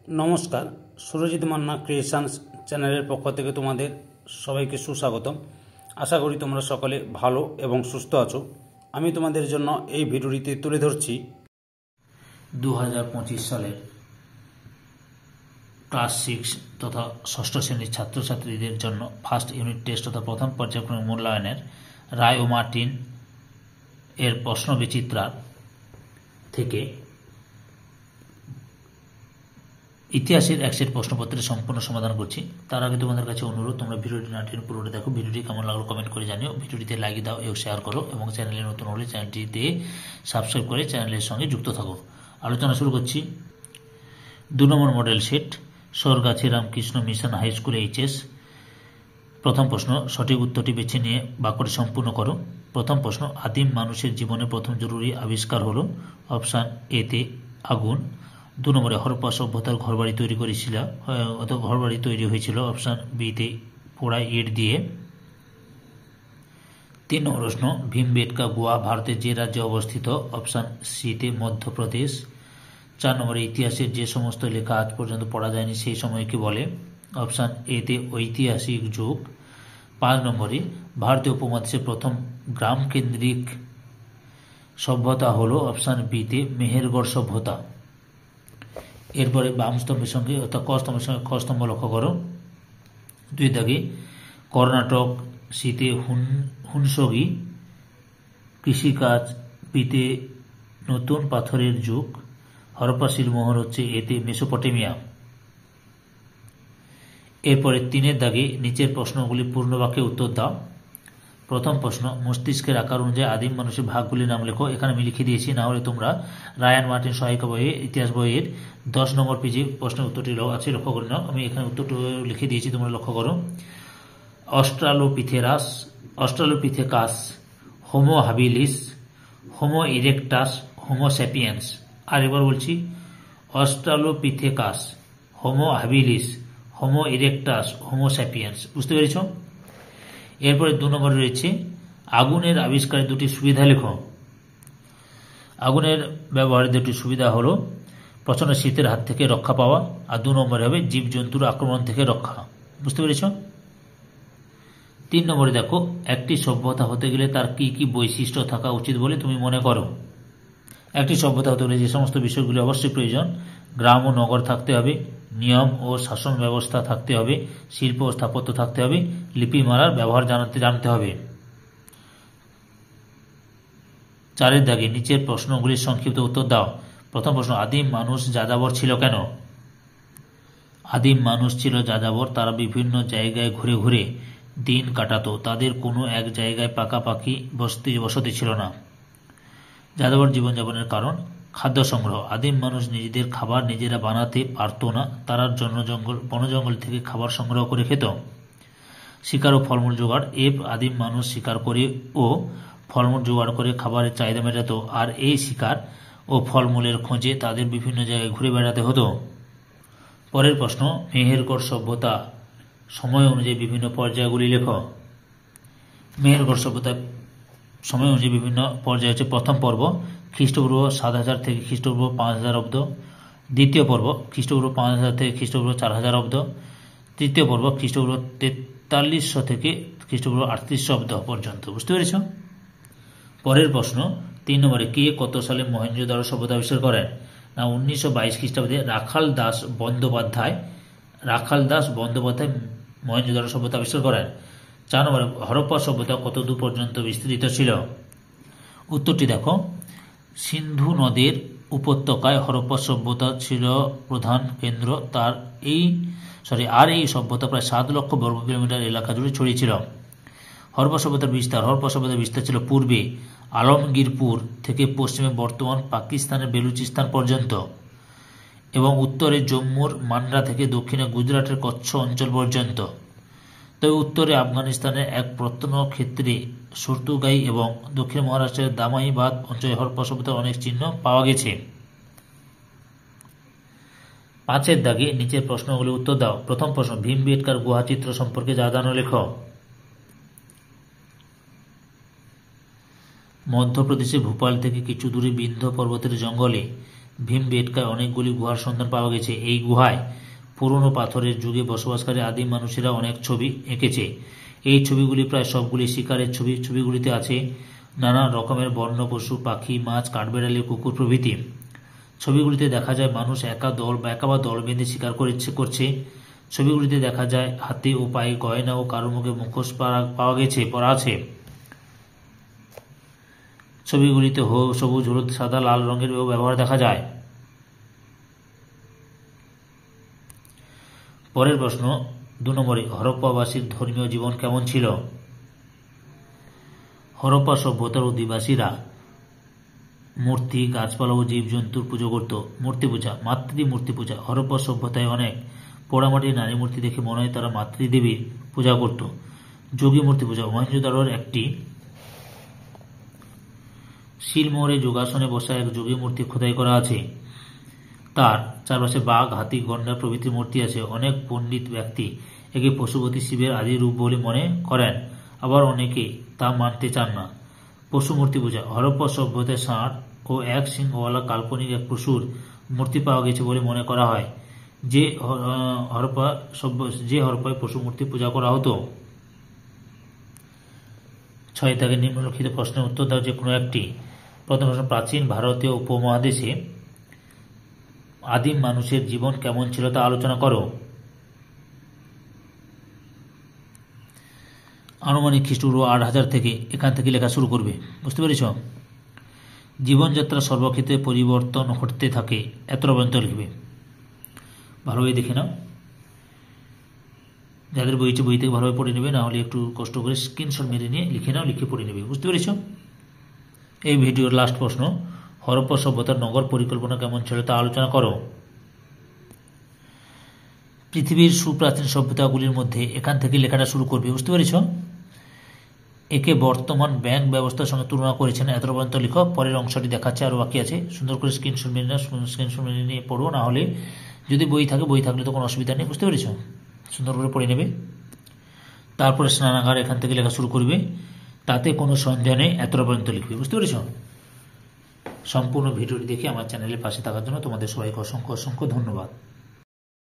নমস্কার, সুরজিৎ মান্না ক্রিয়েশনস চ্যানেলের পক্ষ থেকে তোমাদের সবাইকে সুস্বাগতম। আশা করি তোমরা সকলে ভালো এবং সুস্থ আছো। আমি তোমাদের জন্য এই ভিডিওটিতে তুলে ধরছি 2025 সালের ক্লাস 6 তথা ষষ্ঠ শ্রেণীর ছাত্রছাত্রীদের জন্য ফার্স্ট ইউনিট টেস্ট তথা প্রথম পর্যায়ক্রমিক মূল্যায়নের রায় ও মার্টিন এর প্রশ্ন বিচিত্রার থেকে ইতিহাসের এক সেট প্রশ্নপত্রের সম্পূর্ণ সমাধান করছি। তার আগে তোমাদের কাছে অনুরোধ, তোমরা ভিডিওটি না টেনে পুরোটা দেখো। ভিডিওটি কেমন লাগলো কমেন্ট করে জানিও। ভিডিওটিতে লাইক দাও এবং শেয়ার করো এবং চ্যানেলে নতুন হলে চ্যানেলটিতে সাবস্ক্রাইব করে চ্যানেলের সঙ্গে যুক্ত থাকো। আলোচনা শুরু করছি। 2 number model set, Sargachhi Ramakrishna mission high school HS. প্রথম প্রশ্ন, সঠিক উত্তরটি বেছে নিয়ে বাক্যটি সম্পূর্ণ করো। প্রথম প্রশ্ন, আদিম মানুষের জীবনে প্রথম জরুরি আবিষ্কার হলো। অপশান এতে আগুন। 2 নম্বরে হরপ্পা সভ্যতার ঘরবাড়ি তৈরি হয়েছিল। অপশান বিতে পোড়া ইট দিয়ে। 3 নম্বর প্রশ্ন, ভীমবেটকা গোয়া ভারতের যে রাজ্যে অবস্থিত। অপশান সিতে মধ্যপ্রদেশ। 4 নম্বরে ইতিহাসের যে সমস্ত লেখা আজ পর্যন্ত পড়া যায়নি সেই সময়কে বলে। অপশান এতে ঐতিহাসিক যুগ। 5 নম্বরে ভারতীয় উপমহাদেশের প্রথম গ্রাম কেন্দ্রিক সভ্যতা হলো। অপশান বিতে মেহেরগড় সভ্যতা। এরপরে বাম স্তম্ভের সঙ্গে অর্থাৎ ক স্তম্ভের সঙ্গে খ স্তম্ভ লক্ষ্য করো। 2 দাগে কর্ণাটক শীতে হুনসগি কৃষিকাজ, বিতে নতুন পাথরের যুগ। হরপ্পা শিলমোহর হচ্ছে এতে মেসোপটেমিয়া। এরপরে 3 দাগে নিচের প্রশ্নগুলি পূর্ণ বাক্যে উত্তর দাও। প্রথম প্রশ্ন, মস্তিষ্কের আকার অনুযায়ী আদিম মানুষের ভাগগুলির নাম লেখো। এখানে আমি লিখে দিয়েছি, না হলে তোমরা রায়ান মার্টিন সহায়িকা বইয়ে ইতিহাস বইয়ের 10 নম্বর পেজে প্রশ্নের উত্তরটি আছে, লক্ষ্য করে নাও। আমি এখানে উত্তরটি লিখে দিয়েছি, তোমরা লক্ষ্য করো। Australopithecus, Homo habilis, Homo erectus, Homo sapiens. আর এবার বলছি, Australopithecus, Homo habilis, Homo erectus, Homo sapiens. বুঝতে পেরেছ? এরপরে 2 নম্বরে রয়েছে আগুনের আবিষ্কারের 2টি সুবিধা লেখো। আগুনের ব্যবহারের 2টি সুবিধা হলো প্রচণ্ড শীতের হাত থেকে রক্ষা পাওয়া, আর 2 নম্বরে হবে জীবজন্তুর আক্রমণ থেকে রক্ষা। বুঝতে পেরেছ? 3 নম্বরে দেখো, একটি সভ্যতা হতে গেলে তার কি কি বৈশিষ্ট্য থাকা উচিত বলে তুমি মনে করো। একটি সভ্যতা হতে গেলে যে সমস্ত বিষয়গুলি অবশ্যই প্রয়োজন: গ্রাম ও নগর থাকতে হবে, নিয়ম ও শাসন ব্যবস্থা থাকতে হবে, শিল্প ও স্থাপত্য থাকতে হবে, লিপিমালার ব্যবহার জানতে হবে। 4 দাগে নিচের প্রশ্নগুলির সংক্ষিপ্ত উত্তর দাও। প্রথম প্রশ্ন, আদিম মানুষ যাযাবর ছিল কেন? আদিম মানুষ ছিল যাযাবর, তারা বিভিন্ন জায়গায় ঘুরে ঘুরে দিন কাটাতো। তাদের কোনো এক জায়গায় পাকাপাকি বসতি ছিল না। যাযাবর জীবনযাপনের কারণ: খাদ্য সংগ্রহ। আদিম মানুষ নিজেদের খাবার নিজেরা বানাতে পারত না, তারা বনজঙ্গল থেকে খাবার সংগ্রহ করে খেত। শিকার ও ফলমূল জোগাড়। আদিম মানুষ শিকার করে ও ফলমূল জোগাড় করে খাবারের চাহিদা মেটাত, আর এই শিকার ও ফলমূলের খোঁজে তাদের বিভিন্ন জায়গায় ঘুরে বেড়াতে হতো। পরের প্রশ্ন, মেহেরগড় সভ্যতা সময় অনুযায়ী বিভিন্ন পর্যায়গুলি লেখ। মেহেরগড় সভ্যতার সময় অনুযায়ী বিভিন্ন পর্যায় হচ্ছে: প্রথম পর্ব খ্রিস্টপূর্ব 7000 থেকে খ্রিস্টপূর্ব 5000 অব্দ। দ্বিতীয় পর্ব খ্রিস্টপূর্ব 5000 থেকে খ্রিস্টপূর্ব 4000 অব্দ। তৃতীয় পর্ব খ্রিস্টপূর্ব 4300 থেকে খ্রিস্টপূর্ব 3800 অব্দ পর্যন্ত। বুঝতে পেরেছ? পরের প্রশ্ন, 3 নম্বরে কে কত সালে মহেঞ্জোদারো সভ্যতা আবিষ্কার করেন? না, 1922 খ্রিস্টাব্দে রাখাল দাস বন্দ্যোপাধ্যায় মহেঞ্জোদারো সভ্যতা আবিষ্কার করেন। 4 নম্বরে হরপ্পা সভ্যতা কত দূর পর্যন্ত বিস্তৃত ছিল? উত্তরটি দেখো, সিন্ধু নদের উপত্যকায় হরপ্পা সভ্যতা ছিল প্রধান কেন্দ্র। এই সভ্যতা প্রায় 7 লক্ষ বর্গ কিলোমিটার এলাকা জুড়ে ছড়িয়েছিল। হরপ্পা সভ্যতার বিস্তার ছিল পূর্বে আলমগীরপুর থেকে পশ্চিমে বর্তমান পাকিস্তানের বেলুচিস্তান পর্যন্ত, এবং উত্তরে জম্মুর মান্ডা থেকে দক্ষিণে গুজরাটের কচ্ছ অঞ্চল পর্যন্ত। তবে উত্তরে আফগানিস্তানের এক প্রত্নক্ষেত্রে সুরতুগাই এবং দক্ষিণ মহারাষ্ট্রের দামাইবাদ অঞ্চলে হরপ্পা সভ্যতার অনেক চিহ্ন পাওয়া গেছে। 5 দাগে নিচের প্রশ্নগুলি উত্তর দাও। প্রথম প্রশ্ন, ভীমবেটকার গুহা চিত্র সম্পর্কে যা জানো লেখ। মধ্যপ্রদেশে ভোপাল থেকে কিছু দূরে বিন্ধ্য পর্বতের জঙ্গলে ভীমবেটকায় অনেকগুলি গুহার সন্ধান পাওয়া গেছে। এই গুহায় পুরনো পাথরের যুগে বসবাসকারী আদিম মানুষেরা অনেক ছবি এঁকেছে। এই ছবিগুলি প্রায় সবগুলি শিকারের ছবি। ছবিগুলিতে আছে নানা রকমের বন্য পশু, পাখি, মাছ, কাঠবেড়ালি, কুকুর প্রভৃতি। ছবিগুলিতে দেখা যায় মানুষ একা বা দল বেঁধে শিকার করছে। ছবিগুলিতে দেখা যায় হাতে ও পায়ে গয়না ও কারো মুখে মুখোশ পরা আছে। ছবিগুলিতে সবুজ, হলুদ, সাদা, লাল রঙের ব্যবহার দেখা যায়। পরের প্রশ্ন 2 নম্বরে, হরপ্পাবাসীর ধর্মীয় জীবন কেমন ছিল? হরপ্পা সভ্যতার অধিবাসীরা মূর্তি, গাছপালা ও জীবজন্তুর পুজো করত। মূর্তি পূজা, মাতৃমূর্তি পূজা। হরপ্পা সভ্যতায় অনেক পোড়ামাটির নারী মূর্তি দেখে মনে হয় তারা মাতৃদেবীর পূজা করত। যোগী মূর্তি পূজা, মহেঞ্জোদারোর একটি শিলমোহরে যোগাসনে বসা এক যোগী মূর্তি খোদাই করা আছে। তার চারপাশে বাঘ, হাতি, গন্ডার প্রভৃতির মূর্তি আছে। অনেক পণ্ডিত ব্যক্তি একে পশুপতি শিবের আদি রূপ বলে মনে করেন, আবার অনেকে তা মানতে চান না। পশু মূর্তি পূজা, হরপ্পা সভ্যতায় ষাঁড় ও এক সিংহওয়ালা কাল্পনিক এক পশুর মূর্তি পাওয়া গেছে বলে মনে করা হয়। যে হরপ্পায় পশু মূর্তি পূজা করা হতো। 6 থেকে নিম্নলিখিত প্রশ্নের উত্তর দাও যে কোনো একটি। প্রথম প্রশ্ন, প্রাচীন ভারতীয় উপমহাদেশে আদিম মানুষের জীবন কেমন ছিল তা আলোচনা করো। আনুমানিক খ্রিস্টপূর্ব 8000 থেকে এখান থেকে লেখা শুরু করবে। বুঝতে পেরেছ? জীবনযাত্রা সর্বক্ষেত্রে পরিবর্তন ঘটতে থাকে, এতটা পর্যন্ত লিখবে। ভালোভাবে দেখে নাও, যাদের বই থেকে ভালোভাবে পড়ে নেবে, না হলে একটু কষ্ট করে স্ক্রিনশট মেরে নিয়ে লিখে নাও, লিখে পড়ে নেবে। বুঝতে পেরেছ? এই ভিডিওর লাস্ট প্রশ্ন, হরপ্পা সভ্যতার নগর পরিকল্পনা কেমন ছিল তা আলোচনা করো। পৃথিবীর সুপ্রাচীন সভ্যতাগুলির মধ্যে এখান থেকে লেখাটা শুরু করবে। বুঝতে পেরেছ? একে বর্তমান ব্যাংক ব্যবস্থার সঙ্গে তুলনা করেছেন, এত পর্যন্ত লিখো। পরের অংশটি দেখাচ্ছে, আরও বাকি আছে। সুন্দর করে স্ক্রিনশট মেরে নিয়ে পড়ো, না হলে যদি বই থাকলে তো কোনো অসুবিধা নেই। বুঝতে পেরেছ? সুন্দর করে পড়ে নেবে। তারপরে স্নানাগার, এখান থেকে লেখা শুরু করবে। তাতে কোনো সন্দেহ নেই, এতটা পর্যন্ত লিখবে। বুঝতে পেরেছ? সম্পূর্ণ ভিডিওটি দেখে আমার চ্যানেলের পাশে থাকার জন্য তোমাদের সবাইকে অসংখ্য ধন্যবাদ।